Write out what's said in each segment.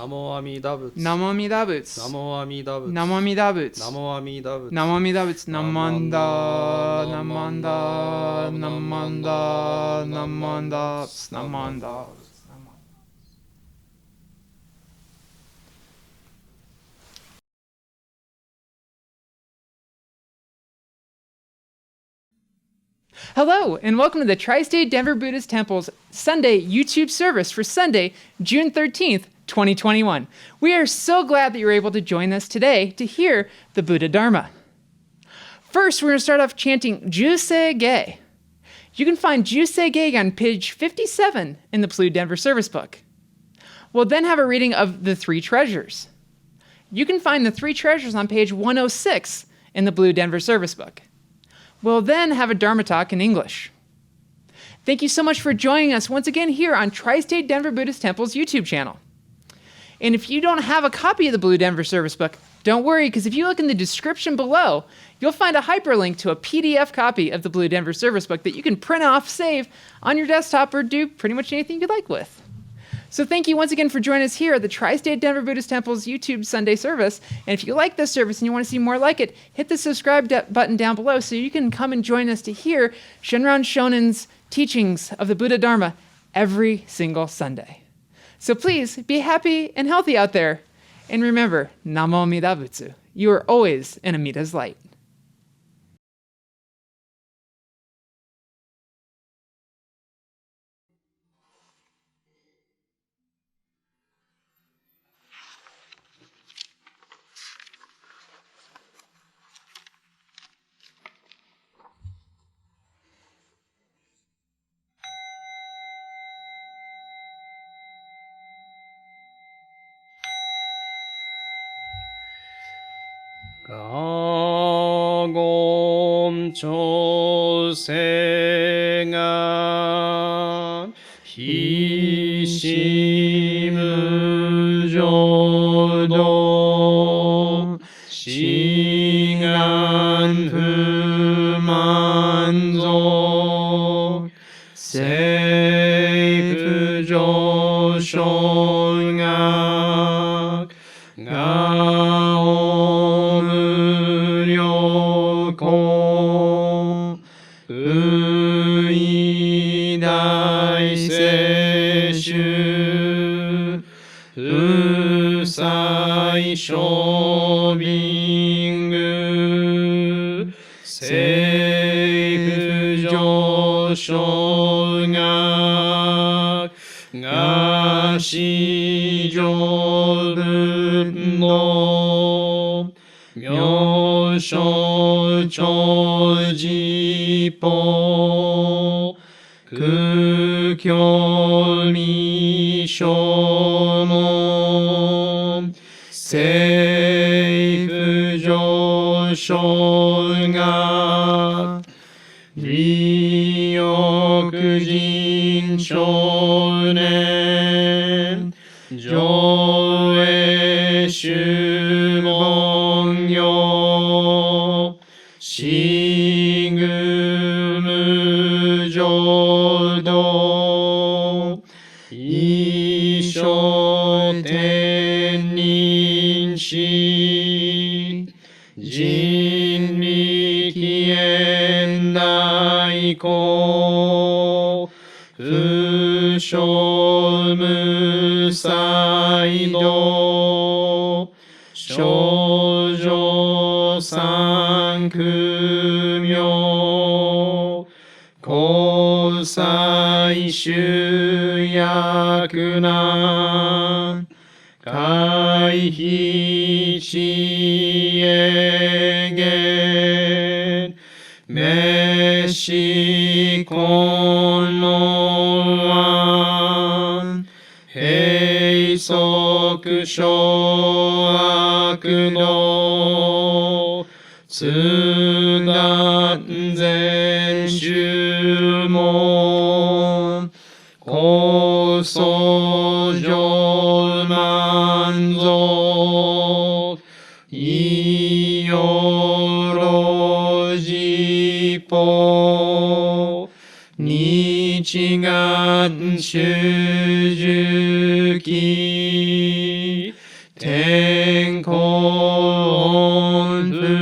ナモアミダ仏ナモアミダ仏ナモアミダ仏ナモアミダ仏ナモアミダ仏ナモアミダ仏ナマンダナマンダナマンダナマンダナマンダ。Hello, and welcome to the Tri-State Denver Buddhist Temple's Sunday YouTube service for Sunday, June 13th, 2021. We are so glad that you're able to join us today to hear the Buddha Dharma. First, we're going to start off chanting Juseige. You can find Juseige on page 57 in the Blue Denver Service Book. We'll then have a reading of the Three Treasures. You can find the Three Treasures on page 106 in the Blue Denver Service Book. We'll then have a Dharma talk in English. Thank you so much for joining us once again here on Tri-State Denver Buddhist Temple's YouTube channel. And if you don't have a copy of the Blue Denver Service Book, don't worry, because if you look in the description below, you'll find a hyperlink to a PDF copy of the Blue Denver Service Book that you can print off, save on your desktop, or do pretty much anything you'd like with. So thank you once again for joining us here at the Tri-State Denver Buddhist Temple's YouTube Sunday service. And if you like this service and you want to see more like it, hit the subscribe button down below so you can come and join us to hear Shinran Shonen's teachings of the Buddha Dharma every single Sunday. So please be happy and healthy out there. And remember, Namo Amida Butsu. You are always in Amida's light. 가곰 조세가 희심무조도 싱한 후만족 세이프조숑악 가오무료고 의다이세슈 의사이쇼빙구 세이프조숑악 가시조분노 묘쇼조지포 극교미쇼모 세이프조숑악 리오크진쇼네 조에슈몽요 싱그무조도 이쇼텐닌시 진리키엔다이코 부쇼무사이도 쇼조상금요 고사이슈야쿠나 가이히치에겐 메시코노완 헤이소크쇼아쿠노 쯔단젠슈모 고소조만족 이요로지포 니치간 슈즈기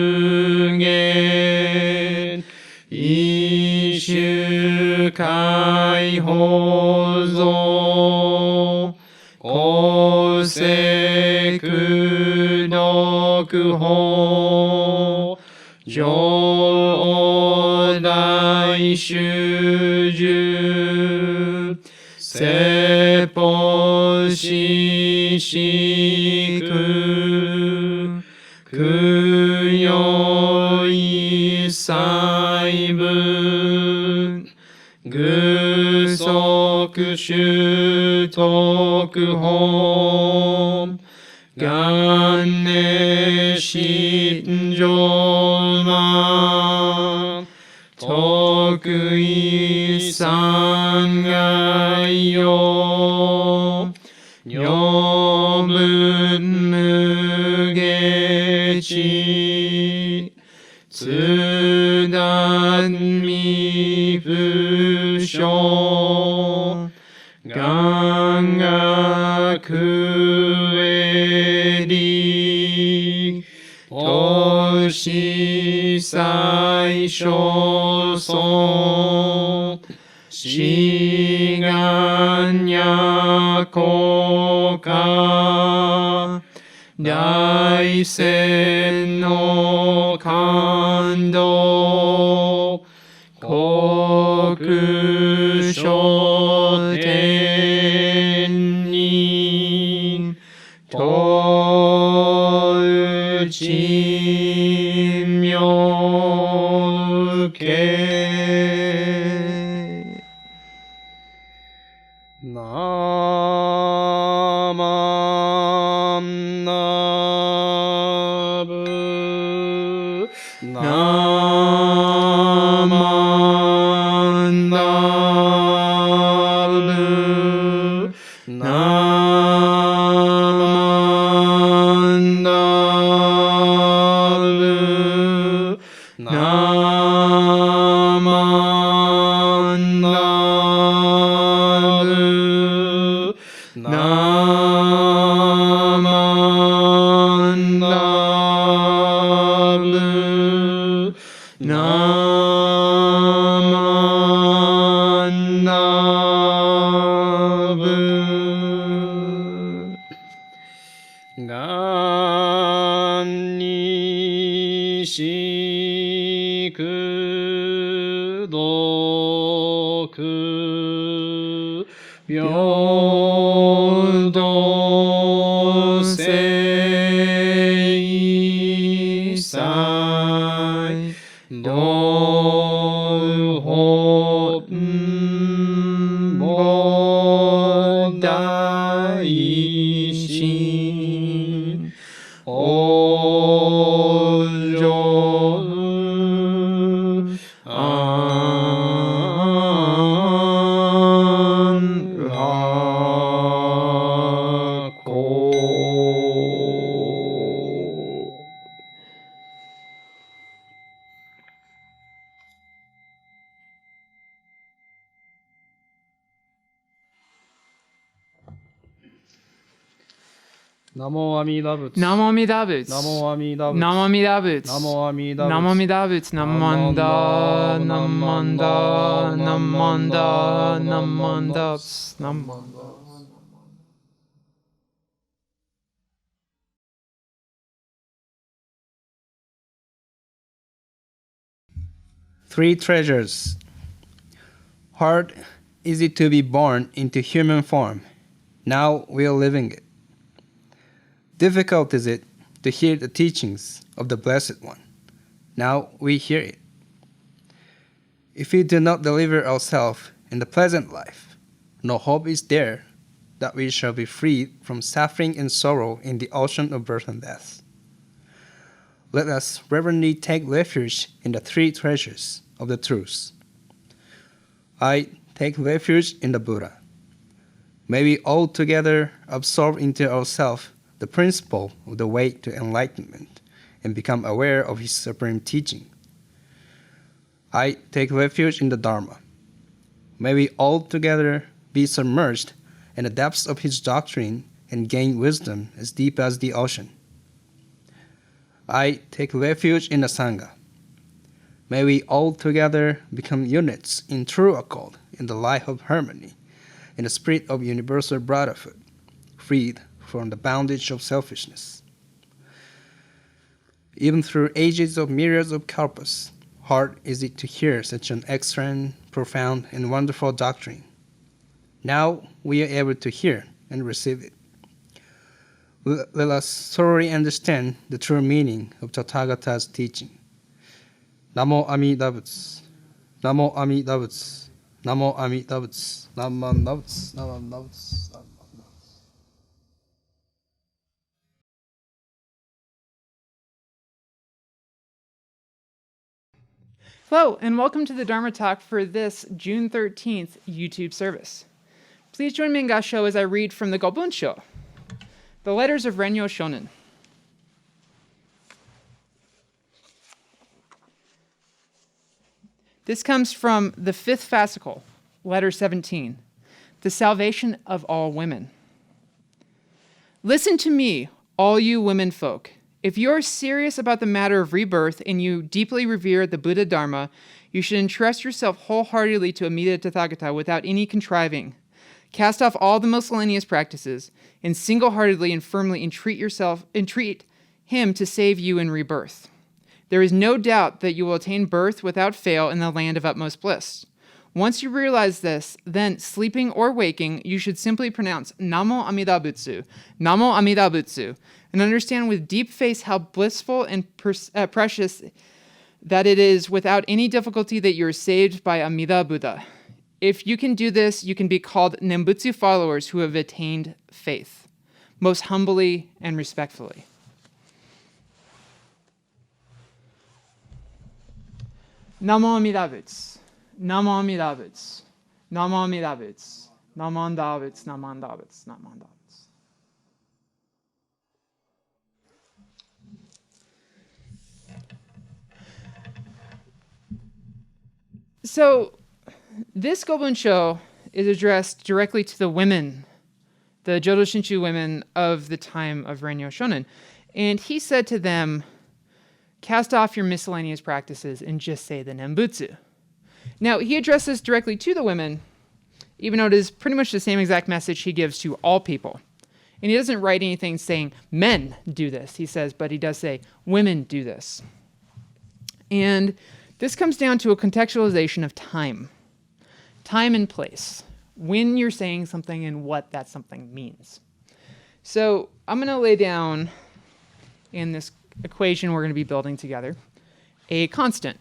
無限一種解放像公正苦毒法上大衆従説法ししく供養一切分具足習徳法元年心上魔徳意三害用女分無下知津断未不詳願学へり投資最小尊志願や効果大戦の感動国書天人とち妙けなまんなぶなまんなぶなまんなぶなまんなぶなまんなぶなまんなぶがんにしくどく平等性際道本菩大心往生安楽ナモ阿弥陀仏。ナモ阿弥陀仏。ナモ阿弥陀仏。ナモ阿弥陀仏。ナモ阿弥陀仏。ナモ阿弥陀仏。ナモアンダナモアンダナモアンダナモアンダナモアンダ。Three treasures. Hard is it to be born into human form. Now we are living it. Difficult is it to hear the teachings of the Blessed One. Now we hear it. If we do not deliver ourselves in the pleasant life, no hope is there that we shall be freed from suffering and sorrow in the ocean of birth and death. Let us reverently take refuge in the three treasures of the truths. I take refuge in the Buddha. May we all together absorb into ourselves the principle of the way to enlightenment and become aware of his supreme teaching. I take refuge in the Dharma. May we all together be submerged in the depths of his doctrine and gain wisdom as deep as the ocean. I take refuge in the Sangha. May we all together become units in true accord, in the life of harmony, in the spirit of universal brotherhood, freed from the bondage of selfishness. Even through ages of myriads of kalpas, hard is it to hear such an excellent, profound, and wonderful doctrine. Now we are able to hear and receive it. Let us thoroughly understand the true meaning of Tathagata's teaching. Namo Amida Buddha. Namo Amida Buddha. Namo Amida Buddha. Namo Amida Buddha. Namo Amida Buddha. Hello, and welcome to the Dharma Talk for this June 13th YouTube service. Please join me in Gassho as I read from the Gobunsho, the letters of Renyo Shonin. This comes from the fifth fascicle, letter 17, the salvation of all women. Listen to me, all you women folk. If you are serious about the matter of rebirth and you deeply revere the Buddha Dharma, you should entrust yourself wholeheartedly to Amida Tathagata without any contriving. Cast off all the miscellaneous practices and single-heartedly and firmly entreat him to save you in rebirth. There is no doubt that you will attain birth without fail in the land of utmost bliss. Once you realize this, then, sleeping or waking, you should simply pronounce Namo Amida Buddha, Namo Amida Buddha, and understand with deep faith how blissful and precious that it is without any difficulty that you are saved by Amida Buddha. If you can do this, you can be called Nembutsu followers who have attained faith, most humbly and respectfully. Namo Amida Buddha. Namo Amida Buddha. Namo Amida Buddha. Namo Amida Buddha. Namo Amida Buddha. Namo Amida Buddha. So, this Gobunsho is addressed directly to the women, the Jodo Shinshu women of the time of Renyo Shonin. And he said to them, cast off your miscellaneous practices and just say the Nembutsu. Now, he addressed this directly to the women, even though it is pretty much the same exact message he gives to all people. And he doesn't write anything saying, men do this, he says, but he does say, women do this. And this comes down to a contextualization of time and place, when you're saying something and what that something means. So I'm going to lay down in this equation we're going to be building together a constant.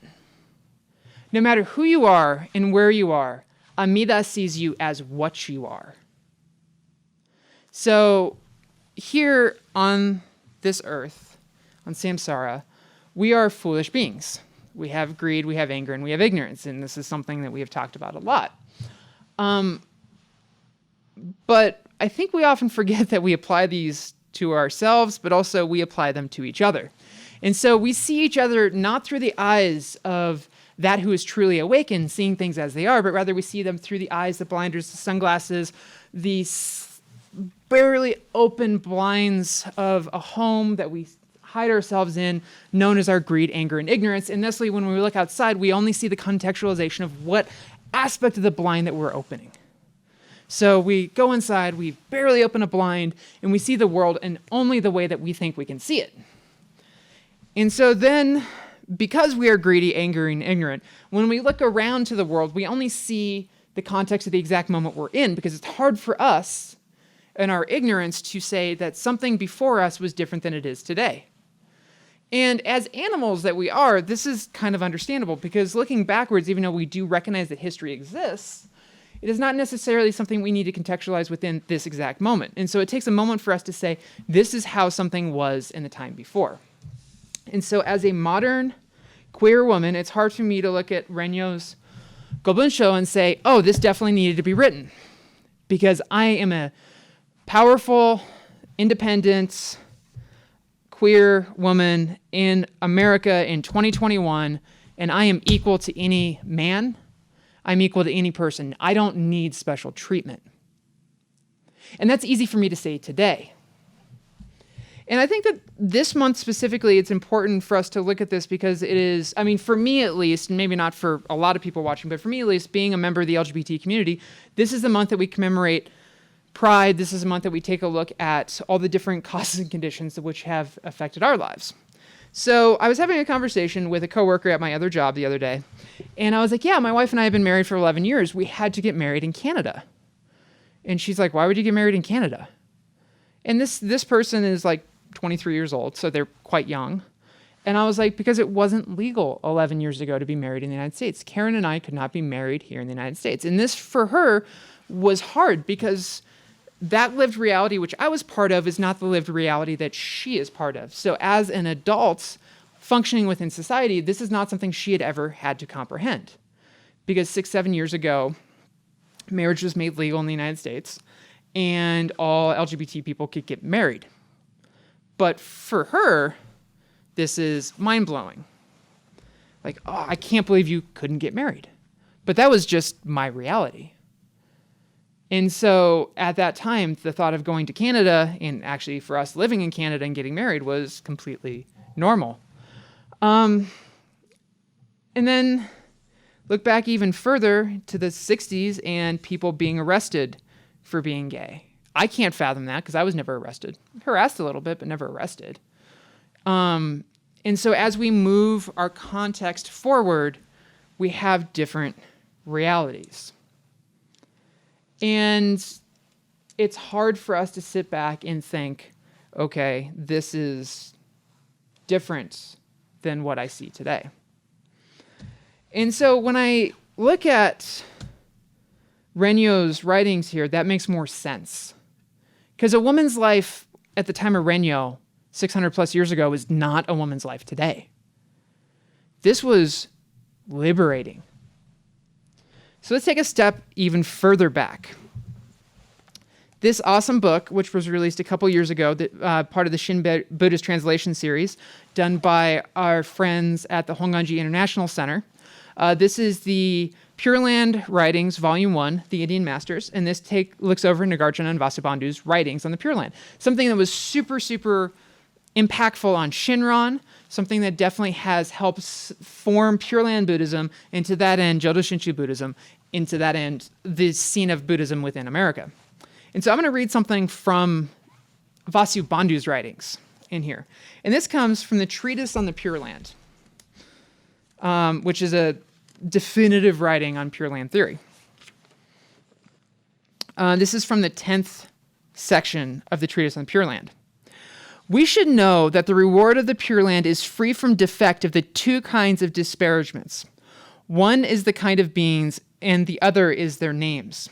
No matter who you are and where you are, Amida sees you as what you are. So here on this earth, on samsara, we are foolish beings. We have greed, we have anger, and we have ignorance, and this is something that we have talked about a lot. But I think we often forget that we apply these to ourselves, but also we apply them to each other. And so we see each other not through the eyes of that who is truly awakened, seeing things as they are, but rather we see them through the eyes, the blinders, the sunglasses, the barely open blinds of a home that we hide ourselves in, known as our greed, anger, and ignorance. And thusly, when we look outside, we only see the contextualization of what aspect of the blind that we're opening. So we go inside, we barely open a blind, and we see the world in only the way that we think we can see it. And so then, because we are greedy, angry, and ignorant, when we look around to the world, we only see the context of the exact moment we're in, because it's hard for us in our ignorance to say that something before us was different than it is today. And as animals that we are, this is kind of understandable, because looking backwards, even though we do recognize that history exists, it is not necessarily something we need to contextualize within this exact moment. And so it takes a moment for us to say, this is how something was in the time before. And so as a modern queer woman, it's hard for me to look at Renyo's Gobunsho and say, oh, this definitely needed to be written, because I am a powerful, independent, queer woman in America in 2021, and I am equal to any man. I'm equal to any person. I don't need special treatment. And that's easy for me to say today. And I think that this month specifically, it's important for us to look at this because it is, I mean, for me at least, and maybe not for a lot of people watching, but for me at least, being a member of the LGBT community, this is the month that we commemorate Pride. This is a month that we take a look at all the different causes and conditions which have affected our lives. So I was having a conversation with a coworker at my other job the other day, and I was like, yeah, my wife and I have been married for 11 years. We had to get married in Canada. And she's like, why would you get married in Canada? And this person is like 23 years old, so they're quite young. And I was like, because it wasn't legal 11 years ago to be married in the United States. Karen and I could not be married here in the United States. And this, for her, was hard because that lived reality, which I was part of, is not the lived reality that she is part of. So as an adult functioning within society, this is not something she had ever had to comprehend. Because 6-7 years ago, marriage was made legal in the United States, and all LGBT people could get married. But for her, this is mind-blowing. Like, oh, I can't believe you couldn't get married. But that was just my reality. And so at that time, the thought of going to Canada, and actually for us living in Canada and getting married, was completely normal. And then look back even further to the 60s and people being arrested for being gay. I can't fathom that because I was never arrested. Harassed a little bit, but never arrested. And so as we move our context forward, we have different realities. And it's hard for us to sit back and think, okay, this is different than what I see today. And so when I look at Renyo's writings here, that makes more sense. Because a woman's life at the time of Renyo, 600 plus years ago, is not a woman's life today. This was liberating. So let's take a step even further back. This awesome book, which was released a couple years ago, part of the Shin Buddhist Translation series, done by our friends at the Honganji International Center. This is the Pure Land Writings, Volume 1, The Indian Masters, and this looks over Nagarjuna and Vasubandhu's writings on the Pure Land. Something that was super, super impactful on Shinran, something that definitely has helped form Pure Land Buddhism, and to that end, Jodo Shinshu Buddhism, and to that end, the scene of Buddhism within America. And so I'm going to read something from Vasubandhu's writings in here. And this comes from the Treatise on the Pure Land, which is a definitive writing on Pure Land theory. This is from the 10th section of the Treatise on Pure Land. We should know that the reward of the Pure Land is free from defect of the two kinds of disparagements. One is the kind of beings, and the other is their names.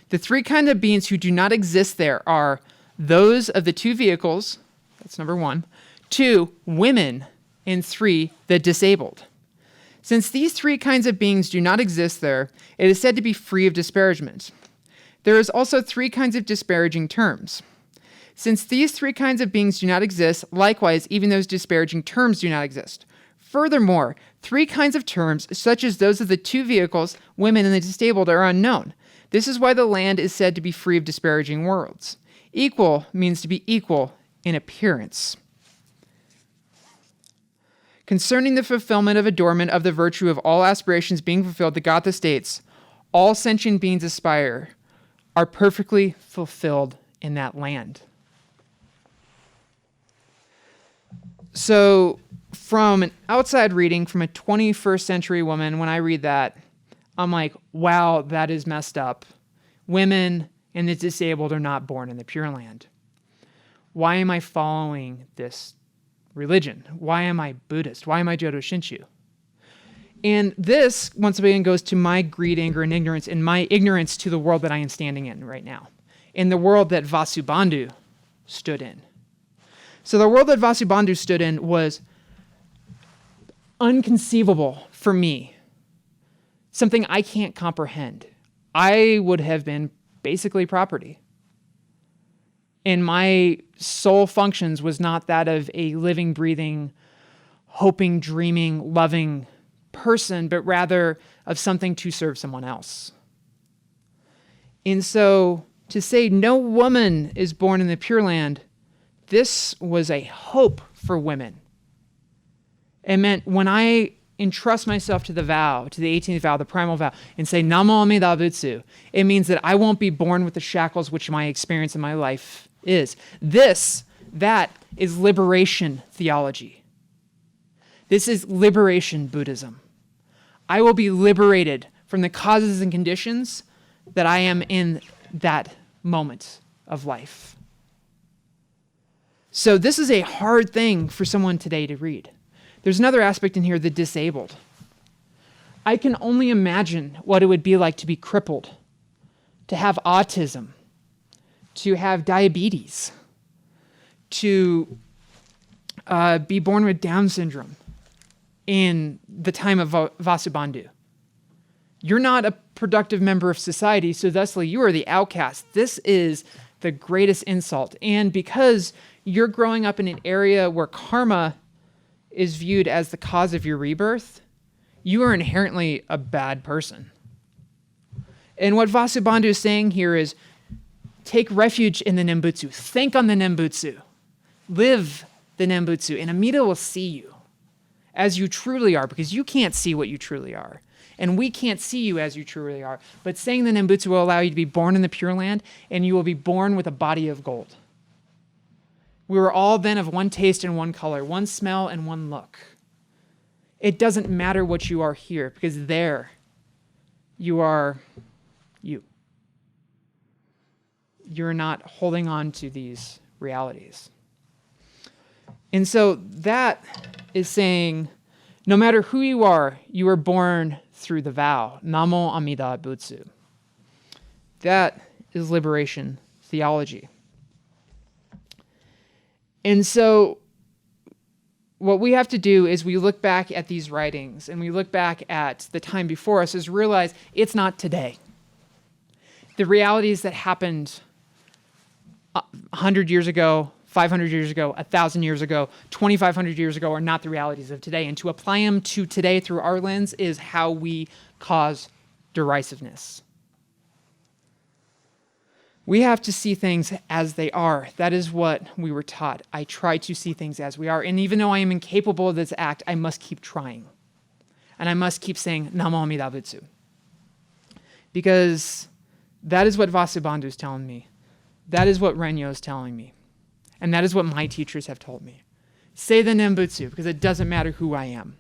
The three kinds of beings who do not exist there are those of the two vehicles, that's number 1, 2, women, and 3, the disabled. Since these three kinds of beings do not exist there, it is said to be free of disparagement. There is also 3 kinds of disparaging terms. Since these 3 kinds of beings do not exist, likewise, even those disparaging terms do not exist. Furthermore, 3 kinds of terms, such as those of the two vehicles, women, and the disabled, are unknown. This is why the land is said to be free of disparaging words. Equal means to be equal in appearance. Concerning the fulfillment of adornment of the virtue of all aspirations being fulfilled, the Gatha states, all sentient beings aspire, are perfectly fulfilled in that land. So from an outside reading from a 21st century woman, when I read that, I'm like, wow, that is messed up. Women and the disabled are not born in the Pure Land. Why am I following this religion? Why am I Buddhist? Why am I Jodo Shinshu? And this, once again, goes to my greed, anger, and ignorance, and my ignorance to the world that I am standing in right now, in the world that Vasubandhu stood in. So the world that Vasubandhu stood in was unconceivable for me, something I can't comprehend. I would have been basically property. And my soul functions was not that of a living, breathing, hoping, dreaming, loving person, but rather of something to serve someone else. And so to say no woman is born in the Pure Land this was a hope for women. It meant when I entrust myself to the vow, to the 18th vow, the primal vow, and say Namo Amida Butsu, it means that I won't be born with the shackles which my experience in my life is. That is liberation theology. This is liberation Buddhism. I will be liberated from the causes and conditions that I am in that moment of life. So this is a hard thing for someone today to read. There's another aspect in here, the disabled. I can only imagine what it would be like to be crippled, to have autism, to have diabetes, to be born with Down syndrome in the time of Vasubandhu. You're not a productive member of society, so thusly you are the outcast. This is the greatest insult. And because you're growing up in an area where karma is viewed as the cause of your rebirth, you are inherently a bad person. And what Vasubandhu is saying here is, take refuge in the Nembutsu. Think on the Nembutsu. Live the Nembutsu, and Amida will see you as you truly are, because you can't see what you truly are. And we can't see you as you truly are. But saying the Nembutsu will allow you to be born in the Pure Land, and you will be born with a body of gold. We were all then of one taste and one color, one smell and one look. It doesn't matter what you are here, because there you are you. You're not holding on to these realities. And so that is saying, no matter who you are born through the vow, Namo Amida Butsu. That is liberation theology. And so what we have to do is we look back at these writings and we look back at the time before us is realize it's not today. The realities that happened 100 years ago, 500 years ago, 1,000 years ago, 2,500 years ago are not the realities of today. And to apply them to today through our lens is how we cause derisiveness. We have to see things as they are. That is what we were taught. I try to see things as we are. And even though I am incapable of this act, I must keep trying. And I must keep saying, Namo Amida Butsu. Because that is what Vasubandhu is telling me. That is what Renyo is telling me. And that is what my teachers have told me. Say the Nembutsu, because it doesn't matter who I am.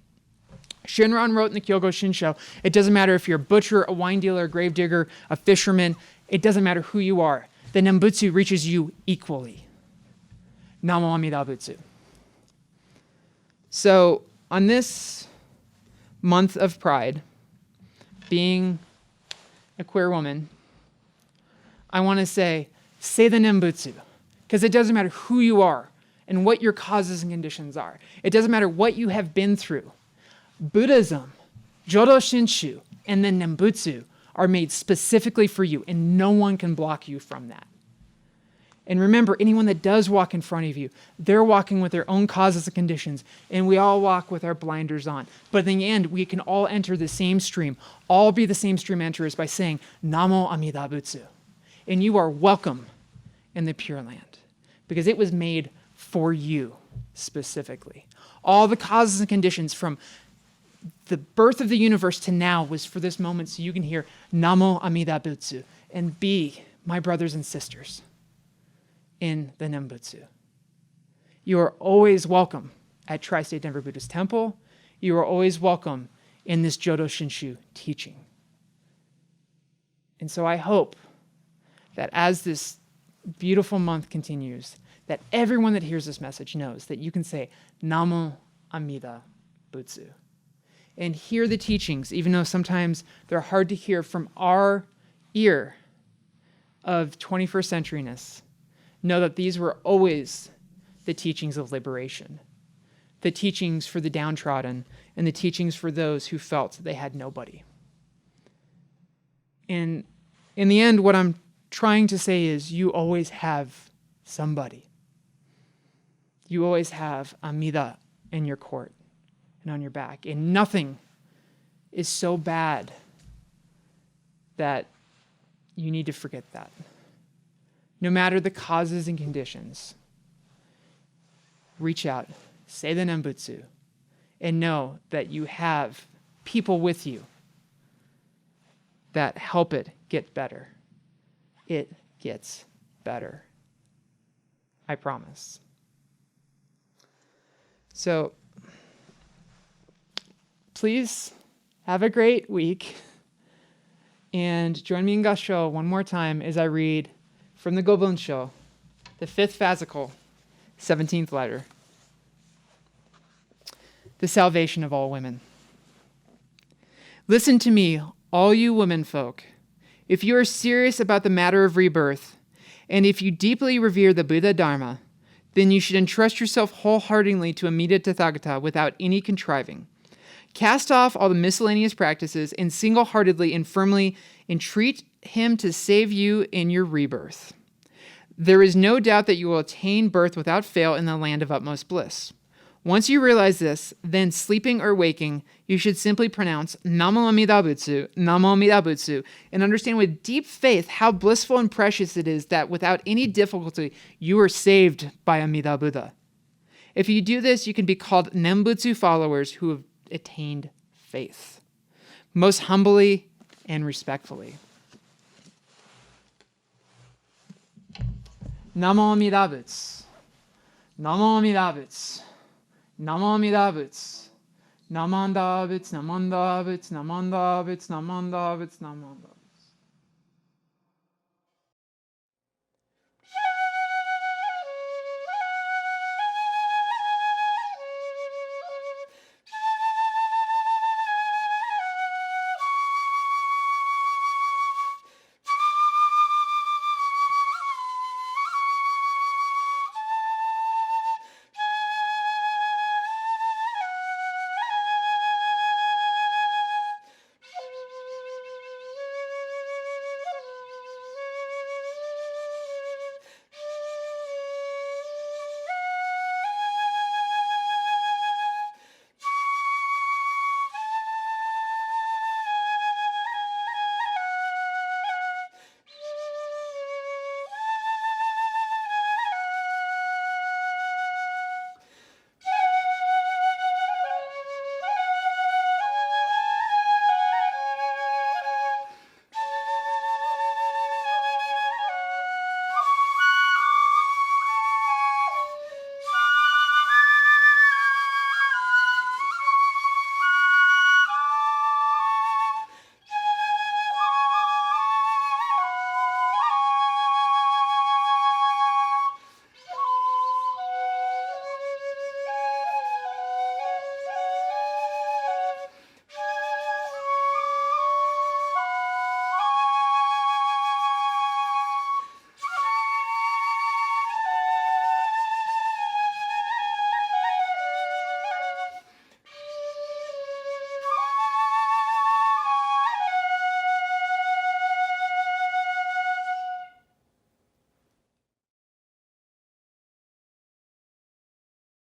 Shinran wrote in the Kyogo Shinsho, it doesn't matter if you're a butcher, a wine dealer, a grave digger, a fisherman, it doesn't matter who you are. The Nembutsu reaches you equally. Namo Amida Butsu. So on this month of Pride, being a queer woman, I want to say the Nembutsu. Because it doesn't matter who you are and what your causes and conditions are. It doesn't matter what you have been through. Buddhism, Jodo Shinshu, and the Nembutsu are made specifically for you, and no one can block you from that. And remember, anyone that does walk in front of you, they're walking with their own causes and conditions, and we all walk with our blinders on. But in the end, we can all enter the same stream, all be the same stream enterers by saying, Namo Amida Butsu. And you are welcome in the Pure Land, because it was made for you specifically. All the causes and conditions from the birth of the universe to now was for this moment so you can hear Namo Amida Butsu and be my brothers and sisters in the Nembutsu. You are always welcome at Tri-State Denver Buddhist Temple. You are always welcome in this Jodo Shinshu teaching. And so I hope that as this beautiful month continues, that everyone that hears this message knows that you can say Namo Amida Butsu and hear the teachings, even though sometimes they're hard to hear from our ear of 21st centuryness. Know that these were always the teachings of liberation, the teachings for the downtrodden, and the teachings for those who felt they had nobody. And in the end, what I'm trying to say is you always have somebody. You always have Amida in your court and on your back. And nothing is so bad that you need to forget that. No matter the causes and conditions, reach out, say the Nembutsu, and know that you have people with you that help it get better. It gets better. I promise. So, please have a great week. And join me in Gassho one more time as I read from the Gobunsho, the 5th fascicle, 17th letter. The salvation of all women. Listen to me, all you women folk. If you are serious about the matter of rebirth, and if you deeply revere the Buddha Dharma, then you should entrust yourself wholeheartedly to Amida Tathagata without any contriving. Cast off all the miscellaneous practices and single-heartedly and firmly entreat him to save you in your rebirth. There is no doubt that you will attain birth without fail in the land of utmost bliss. Once you realize this, then sleeping or waking, you should simply pronounce Namo Amida Butsu, Namo Amida Butsu, and understand with deep faith how blissful and precious it is that without any difficulty, you are saved by Amida Buddha. If you do this, you can be called Nembutsu followers who have attained faith. Most humbly and respectfully. Namo Amida Butsu. Namo Amida Butsu. Namo Amida Butsu. Namanda Butsu, Namanda Butsu, Namanda Butsu, Namanda Butsu, Namanda.